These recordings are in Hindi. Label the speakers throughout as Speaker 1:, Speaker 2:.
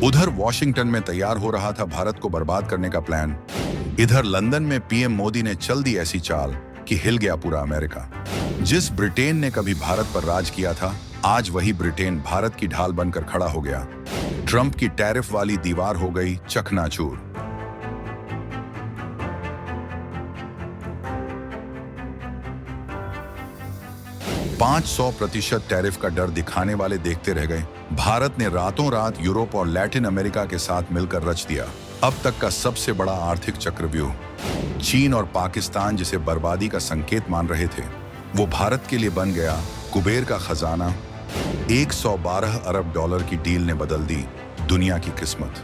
Speaker 1: उधर वॉशिंगटन में तैयार हो रहा था भारत को बर्बाद करने का प्लान। इधर लंदन में पीएम मोदी ने चल दी ऐसी चाल कि हिल गया पूरा अमेरिका। जिस ब्रिटेन ने कभी भारत पर राज किया था, आज वही ब्रिटेन भारत की ढाल बनकर खड़ा हो गया। ट्रंप की टैरिफ वाली दीवार हो गई चकनाचूर। 500% टैरिफ का डर दिखाने वाले देखते रह गए। भारत ने रातों रात यूरोप और लैटिन अमेरिका के साथ मिलकर रच दिया अब तक का सबसे बड़ा आर्थिक चक्रव्यूह। चीन और पाकिस्तान जिसे बर्बादी का संकेत मान रहे थे, वो भारत के लिए बन गया कुबेर का खजाना। 112 अरब डॉलर की डील ने बदल दी दुनिया की किस्मत।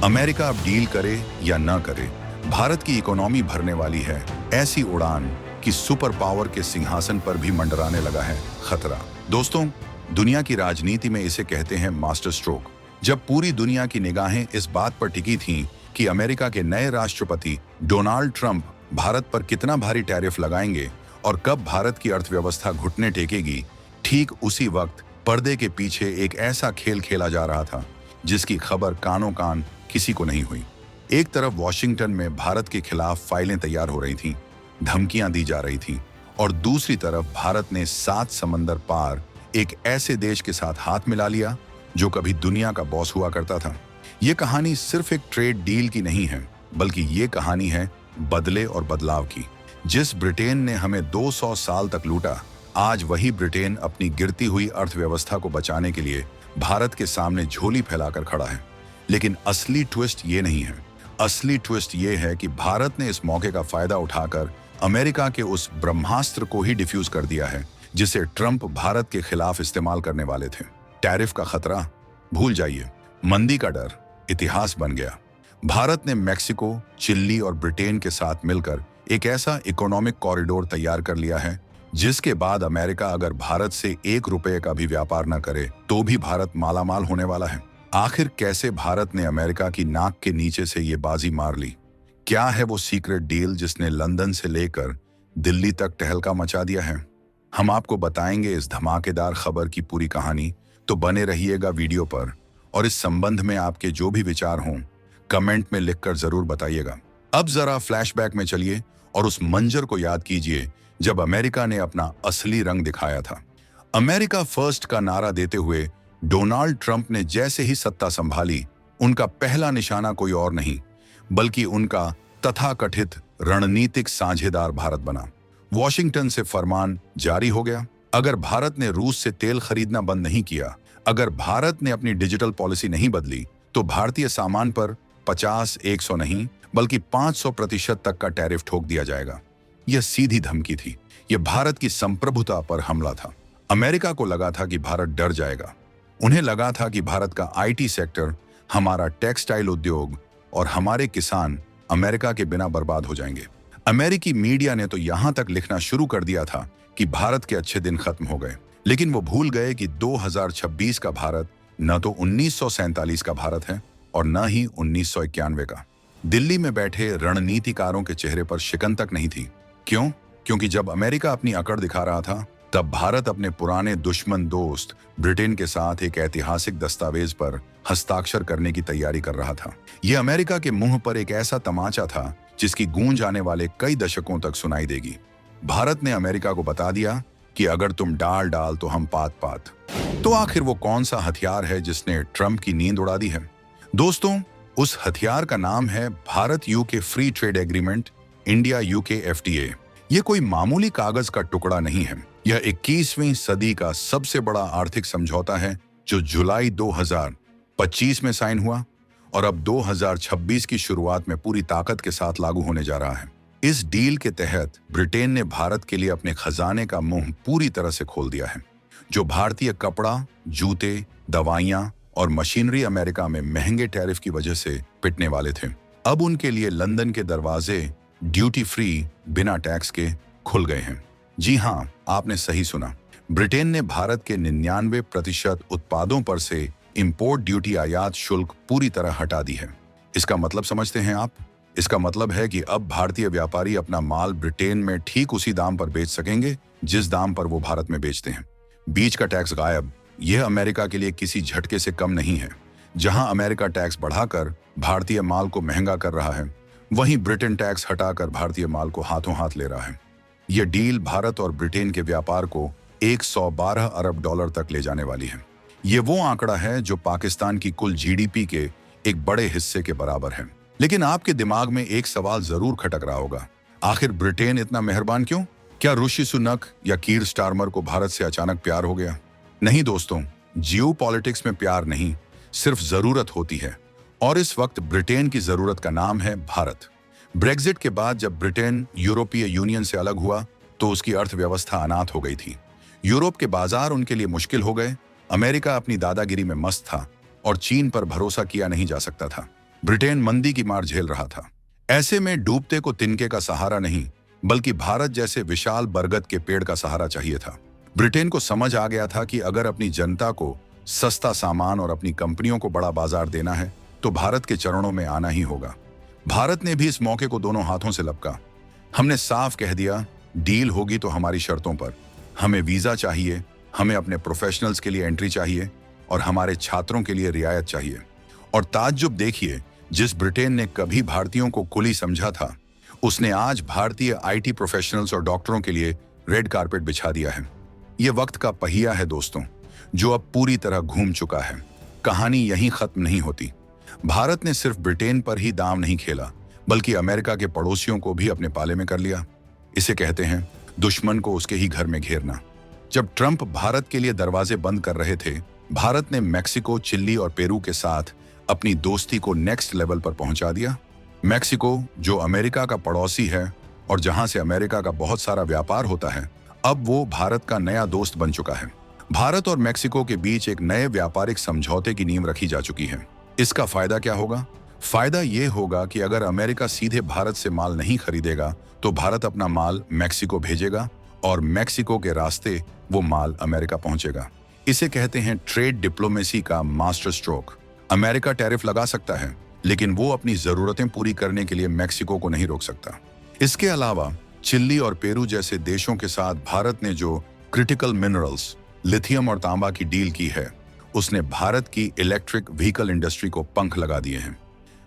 Speaker 1: अमेरिका अब डील करे या न करे, भारत की इकोनॉमी भरने वाली है ऐसी उड़ान कि सुपर पावर के सिंहासन पर भी मंडराने लगा है खतरा। दोस्तों, दुनिया की राजनीति में इसे कहते हैं मास्टर स्ट्रोक। जब पूरी दुनिया की निगाहें इस बात पर टिकी थीं कि अमेरिका के नए राष्ट्रपति डोनाल्ड ट्रंप भारत पर कितना भारी टैरिफ लगाएंगे और कब भारत की अर्थव्यवस्था घुटने टेकेगी, ठीक उसी वक्त पर्दे के पीछे एक ऐसा खेल खेला जा रहा था जिसकी खबर कानों कान किसी को नहीं हुई। एक तरफ वॉशिंगटन में भारत के खिलाफ फाइलें तैयार हो रही थीं, धमकियां दी जा रही थीं, और दूसरी तरफ भारत ने 7 समंदर पार एक ऐसे देश के साथ हाथ मिला लिया जो कभी दुनिया का बॉस हुआ करता था। ये कहानी सिर्फ एक ट्रेड डील की नहीं है, बल्कि ये कहानी है बदले और बदलाव की। जिस ब्रिटेन ने हमें 200 साल तक लूटा, आज वही ब्रिटेन अपनी गिरती हुई अर्थव्यवस्था को बचाने के लिए भारत के सामने झोली फैलाकर खड़ा है। लेकिन असली ट्विस्ट ये नहीं है। असली ट्विस्ट ये है कि भारत ने इस मौके का फायदा उठाकर अमेरिका के उस ब्रह्मास्त्र को ही डिफ्यूज कर दिया है जिसे ट्रंप भारत के खिलाफ इस्तेमाल करने वाले थे। टैरिफ का खतरा भूल जाइए, मंदी का डर इतिहास बन गया। भारत ने मैक्सिको, चिली और ब्रिटेन के साथ मिलकर एक ऐसा इकोनॉमिक कॉरिडोर तैयार कर लिया है जिसके बाद अमेरिका अगर भारत से 1 रुपये का भी व्यापार न करे तो भी भारत मालामाल होने वाला है। आखिर कैसे भारत ने अमेरिका की नाक के नीचे से ये बाजी मार ली? क्या है वो सीक्रेट डील जिसने लंदन से लेकर दिल्ली तक टहलका मचा दिया है? हम आपको बताएंगे इस धमाकेदार खबर की पूरी कहानी, तो बने रहिएगा वीडियो पर। और इस संबंध में आपके जो भी विचार हों, कमेंट में लिखकर जरूर बताइएगा। अब जरा फ्लैशबैक में चलिए और उस मंजर को याद कीजिए जब अमेरिका ने अपना असली रंग दिखाया था। अमेरिका फर्स्ट का नारा देते हुए डोनाल्ड ट्रंप ने जैसे ही सत्ता संभाली, उनका पहला निशाना कोई और नहीं बल्कि उनका तथाकथित रणनीतिक साझेदार भारत बना। वॉशिंगटन से फरमान जारी हो गया, अगर भारत ने रूस से तेल खरीदना बंद नहीं किया, अगर भारत ने अपनी डिजिटल पॉलिसी नहीं बदली, तो भारतीय सामान पर 50, 100 नहीं बल्कि 500% तक का टैरिफ ठोक दिया जाएगा। यह सीधी धमकी थी, यह भारत की संप्रभुता पर हमला था। अमेरिका को लगा था कि भारत डर जाएगा। उन्हें लगा था कि भारत का आईटी सेक्टर, हमारा टेक्सटाइल उद्योग और हमारे किसान अमेरिका के बिना बर्बाद हो जाएंगे। अमेरिकी मीडिया ने तो यहां तक लिखना शुरू कर दिया था कि भारत के अच्छे दिन खत्म हो गए। लेकिन वो भूल गए कि 2026 का भारत न तो 1947 का भारत है और न ही 1991 का। दिल्ली में बैठे रणनीतिकारों के चेहरे पर शिकन तक नहीं थी। क्यों? क्योंकि जब अमेरिका अपनी अकड़ दिखा रहा था, तब भारत अपने पुराने दुश्मन दोस्त ब्रिटेन के साथ एक ऐतिहासिक दस्तावेज पर हस्ताक्षर करने की तैयारी कर रहा था। यह अमेरिका के मुंह पर एक ऐसा तमाचा था जिसकी गूंज आने वाले कई दशकों तक सुनाई देगी। भारत ने अमेरिका को बता दिया कि अगर तुम डाल डाल तो हम पात पात। तो आखिर वो कौन सा हथियार है जिसने ट्रंप की नींद उड़ा दी है? दोस्तों, उस हथियार का नाम है Bharat UK free trade agreement, India UK FTA। ये कोई मामूली कागज का टुकड़ा नहीं है। यह 21वीं सदी का सबसे बड़ा आर्थिक समझौता है जो जुलाई 2025 में साइन हुआ और अब 2026 की शुरुआत में पूरी ताकत के साथ लागू होने जा रहा है। इस डील के तहत ब्रिटेन ने भारत के लिए अपने खजाने का मुंह पूरी तरह से खोल दिया है। जो भारतीय कपड़ा, जूते, दवाइयां और मशीनरी अमेरिका में महंगे टैरिफ की वजह से पिटने वाले थे, अब उनके लिए लंदन के दरवाजे ड्यूटी फ्री बिना टैक्स के खुल गए हैं। जी हां, आपने सही सुना। ब्रिटेन ने भारत के 99% उत्पादों पर से इंपोर्ट ड्यूटी आयात शुल्क पूरी तरह हटा दी है। इसका मतलब समझते हैं आप? इसका मतलब है कि अब भारतीय व्यापारी अपना माल ब्रिटेन में ठीक उसी दाम पर बेच सकेंगे जिस दाम पर वो भारत में बेचते हैं। बीच का टैक्स गायब। यह अमेरिका के लिए किसी झटके से कम नहीं है। जहां अमेरिका टैक्स बढ़ाकर भारतीय माल को महंगा कर रहा है, वहीं ब्रिटेन टैक्स हटाकर भारतीय माल को हाथों हाथ ले रहा है। यह डील भारत और ब्रिटेन के व्यापार को 112 अरब डॉलर तक ले जाने वाली है। ये वो आंकड़ा है जो पाकिस्तान की कुल जीडीपी के एक बड़े हिस्से के बराबर है। लेकिन आपके दिमाग में एक सवाल जरूर खटक रहा होगा, आखिर ब्रिटेन इतना मेहरबान क्यों? क्या ऋषि सुनक या कीर स्टारमर को भारत से अचानक प्यार हो गया? नहीं दोस्तों, जियोपॉलिटिक्स में प्यार नहीं, सिर्फ जरूरत होती है। और इस वक्त ब्रिटेन की जरूरत का नाम है भारत। ब्रेग्जिट के बाद जब ब्रिटेन यूरोपीय यूनियन से अलग हुआ तो उसकी अर्थव्यवस्था अनाथ हो गई थी। यूरोप के बाजार उनके लिए मुश्किल हो गए। अमेरिका अपनी दादागिरी में मस्त था और चीन पर भरोसा किया नहीं जा सकता था। ब्रिटेन मंदी की मार झेल रहा था। ऐसे में डूबते को तिनके का सहारा नहीं, बल्कि भारत जैसे विशाल बरगद के पेड़ का सहारा चाहिए था। ब्रिटेन को समझ आ गया था कि अगर अपनी जनता को सस्ता सामान और अपनी कंपनियों को बड़ा बाजार देना है तो भारत के चरणों में आना ही होगा। भारत ने भी इस मौके को दोनों हाथों से लपका। हमने साफ कह दिया, डील होगी तो हमारी शर्तों पर। हमें वीजा चाहिए, हमें अपने प्रोफेशनल्स के लिए एंट्री चाहिए और हमारे छात्रों के लिए रियायत चाहिए। और ताज्जुब देखिए, जिस ब्रिटेन ने कभी भारतीयों को कुली समझा था, उसने आज भारतीय आईटी प्रोफेशनल्स और डॉक्टरों के लिए रेड कारपेट बिछा दिया है। यह वक्त का पहिया है दोस्तों, जो अब पूरी तरह घूम चुका है। कहानी यहीं खत्म नहीं होती। भारत ने सिर्फ ब्रिटेन पर ही दांव नहीं खेला, बल्कि अमेरिका के पड़ोसियों को भी अपने पाले में कर लिया। इसे कहते हैं दुश्मन को उसके ही घर में घेरना। जब ट्रंप भारत के लिए दरवाजे बंद कर रहे थे, भारत ने मेक्सिको, चिली और पेरू के साथ अपनी दोस्ती को नेक्स्ट लेवल पर पहुंचा दिया। मेक्सिको, जो अमेरिका का पड़ोसी है और जहां से अमेरिका का बहुत सारा व्यापार होता है, अब वो भारत का नया दोस्त बन चुका है। भारत और मेक्सिको के बीच एक नए व्यापारिक समझौते की नींव रखी जा चुकी है। इसका फायदा क्या होगा? फायदा ये होगा कि अगर अमेरिका सीधे भारत से माल नहीं खरीदेगा तो भारत अपना माल मेक्सिको भेजेगा और मेक्सिको के रास्ते वो माल अमेरिका पहुंचेगा। इसे कहते हैं ट्रेड डिप्लोमेसी का मास्टर स्ट्रोक। अमेरिका टैरिफ लगा सकता है, लेकिन वो अपनी जरूरतें पूरी करने के लिए मेक्सिको को नहीं रोक सकता। इसके अलावा चिली और पेरू जैसे देशों के साथ भारत ने जो क्रिटिकल मिनरल्स, लिथियम और तांबा की डील की है, उसने भारत की इलेक्ट्रिक व्हीकल इंडस्ट्री को पंख लगा दिए हैं।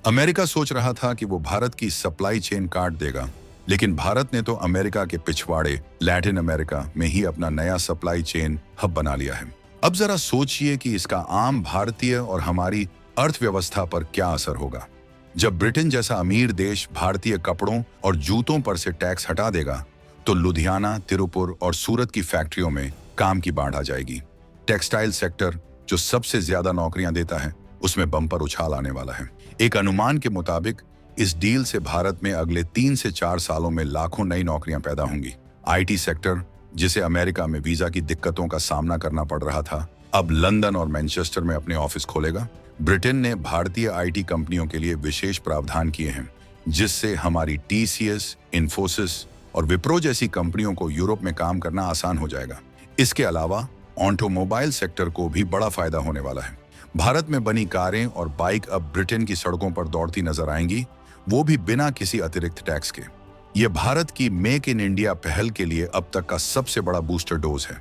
Speaker 1: अमेरिका सोच रहा था कि वो भारत की सप्लाई चेन काट देगा, लेकिन भारत ने तो अमेरिका के पिछवाड़े लैटिन अमेरिका में ही अपना नया सप्लाई चेन हब बना लिया है। अब जरा सोचिए कि इसका आम भारतीय और हमारी अर्थव्यवस्था पर क्या असर होगा। जब ब्रिटेन जैसा अमीर देश भारतीय कपड़ों और जूतों पर से टैक्स हटा देगा तो लुधियाना, तिरुपुर और सूरत की फैक्ट्रियों में काम की बाढ़ आ जाएगी। टेक्सटाइल सेक्टर, जो सबसे ज्यादा नौकरियां देता है, उसमें बम्पर उछाल आने वाला है। एक अनुमान के मुताबिक इस डील से भारत में अगले 3 से 4 सालों में लाखों नई नौकरियां पैदा होंगी। आईटी सेक्टर, जिसे अमेरिका में वीजा की दिक्कतों का सामना करना पड़ रहा था, अब लंदन और मैनचेस्टर में अपने ऑफिस खोलेगा। ब्रिटेन ने भारतीय आईटी कंपनियों के लिए विशेष प्रावधान किए हैं, जिससे हमारी टीसीएस, इन्फोसिस और विप्रो जैसी कंपनियों को यूरोप में काम करना आसान हो जाएगा। इसके अलावा ऑटोमोबाइल सेक्टर को भी बड़ा फायदा होने वाला है। भारत में बनी कारें और बाइक अब ब्रिटेन की सड़कों पर दौड़ती नजर आएंगी, वो भी बिना किसी अतिरिक्त टैक्स के। यह भारत की मेक इन इंडिया पहल के लिए अब तक का सबसे बड़ा बूस्टर डोज है।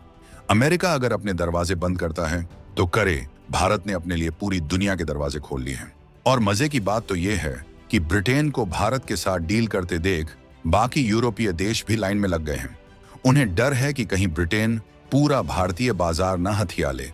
Speaker 1: अमेरिका अगर अपने दरवाजे बंद करता है तो करे, भारत ने अपने लिए पूरी दुनिया के दरवाजे खोल लिए हैं। और मजे की बात तो यह है कि ब्रिटेन को भारत के साथ डील करते देख बाकी यूरोपीय देश भी लाइन में लग गए हैं। उन्हें डर है कि कहीं ब्रिटेन पूरा भारतीय बाजार न हथिया ले।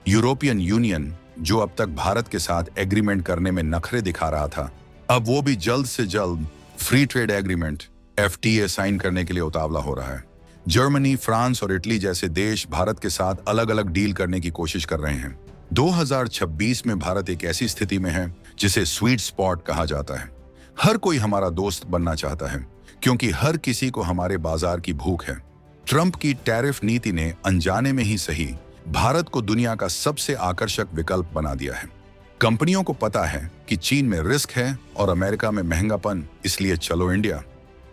Speaker 1: यूरोपियन यूनियन, जो अब तक भारत के साथ एग्रीमेंट करने में नखरे दिखा रहा था, अब वो भी जल्द से जल्द free trade agreement FTA sign करने के लिए उतावला हो रहा है। जर्मनी, फ्रांस और इटली जैसे देश भारत के साथ अलग अलग डील करने की कोशिश कर रहे हैं। 2026 में भारत एक ऐसी स्थिति में है जिसे स्वीट स्पॉट कहा जाता है। हर कोई हमारा दोस्त बनना चाहता है, क्योंकि हर किसी को हमारे बाजार की भूख है। ट्रंप की टैरिफ नीति ने अनजाने में ही सही भारत को दुनिया का सबसे आकर्षक विकल्प बना दिया है। कंपनियों को पता है कि चीन में रिस्क है और अमेरिका में महंगापन, इसलिए चलो इंडिया।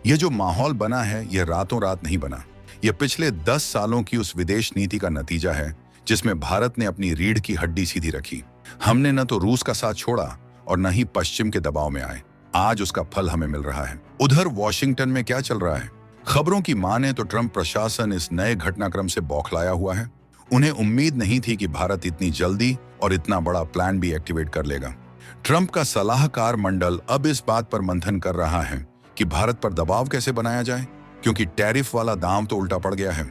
Speaker 1: यह जो माहौल बना है, यह रातों रात नहीं बना। यह पिछले 10 सालों की उस विदेश नीति का नतीजा है जिसमें भारत ने अपनी रीढ़ की हड्डी सीधी रखी। हमने न तो रूस का साथ छोड़ा और न ही पश्चिम के दबाव में आए। आज उसका फल हमें मिल रहा है। उधर वॉशिंगटन में क्या चल रहा है? खबरों की माने तो ट्रंप प्रशासन इस नए घटनाक्रम से बौखलाया हुआ है। उन्हें उम्मीद नहीं थी कि भारत इतनी जल्दी और इतना बड़ा प्लान भी एक्टिवेट कर लेगा। ट्रंप का सलाहकार मंडल अब इस बात पर मंथन कर रहा है कि भारत पर दबाव कैसे बनाया जाए, क्योंकि टैरिफ वाला दांव तो उल्टा पड़ गया है।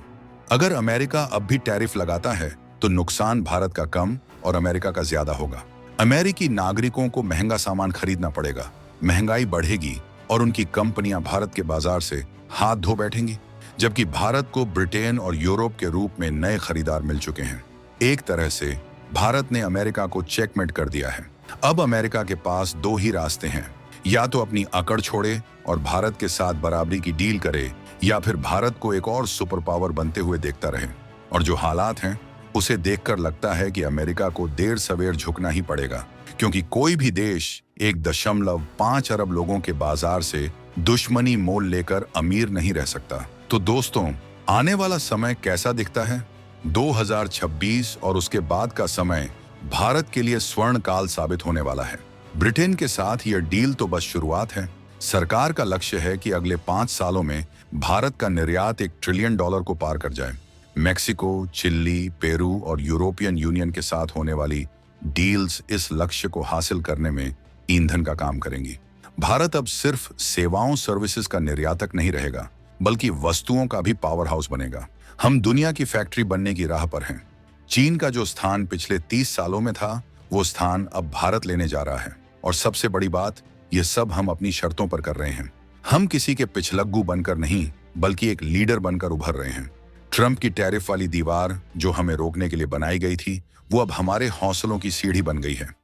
Speaker 1: अगर अमेरिका अब भी टैरिफ लगाता है तो नुकसान भारत का कम और अमेरिका का ज्यादा होगा। अमेरिकी नागरिकों को महंगा सामान खरीदना पड़ेगा, महंगाई बढ़ेगी और उनकी कंपनियां भारत के बाजार से हाथ धो बैठेंगी, जबकि भारत को ब्रिटेन और यूरोप के रूप में नए खरीदार मिल चुके हैं। एक तरह से भारत ने अमेरिका को चेकमेट कर दिया है। अब अमेरिका के पास दो ही रास्ते हैं, या तो अपनी अकड़ छोड़े और भारत के साथ बराबरी की डील करे, या फिर भारत को एक और सुपर पावर बनते हुए देखता रहे। और जो हालात हैं उसे देखकर लगता है कि अमेरिका को देर सवेर झुकना ही पड़ेगा, क्योंकि कोई भी देश 1.5 अरब लोगों के बाजार से दुश्मनी मोल लेकर अमीर नहीं रह सकता। तो दोस्तों, आने वाला समय कैसा दिखता है? 2026 और उसके बाद का समय भारत के लिए स्वर्ण काल साबित होने वाला है। ब्रिटेन के साथ यह डील तो बस शुरुआत है। सरकार का लक्ष्य है कि अगले 5 सालों में भारत का निर्यात $1 ट्रिलियन को पार कर जाए। मेक्सिको, चिली, पेरू और यूरोपियन यूनियन के साथ होने वाली डील्स इस लक्ष्य को हासिल करने में ईंधन का काम करेंगी। भारत अब सिर्फ सेवाओं सर्विसेज का निर्यातक नहीं रहेगा, बल्कि वस्तुओं का भी पावर हाउस बनेगा। हम दुनिया की फैक्ट्री बनने की राह पर हैं। चीन का जो स्थान पिछले 30 सालों में था, वो स्थान अब भारत लेने जा रहा है। और सबसे बड़ी बात, ये सब हम अपनी शर्तों पर कर रहे हैं। हम किसी के पिछलग्गू बनकर नहीं, बल्कि एक लीडर बनकर उभर रहे हैं। ट्रंप की टैरिफ वाली दीवार जो हमें रोकने के लिए बनाई गई थी, वो अब हमारे हौसलों की सीढ़ी बन गई है।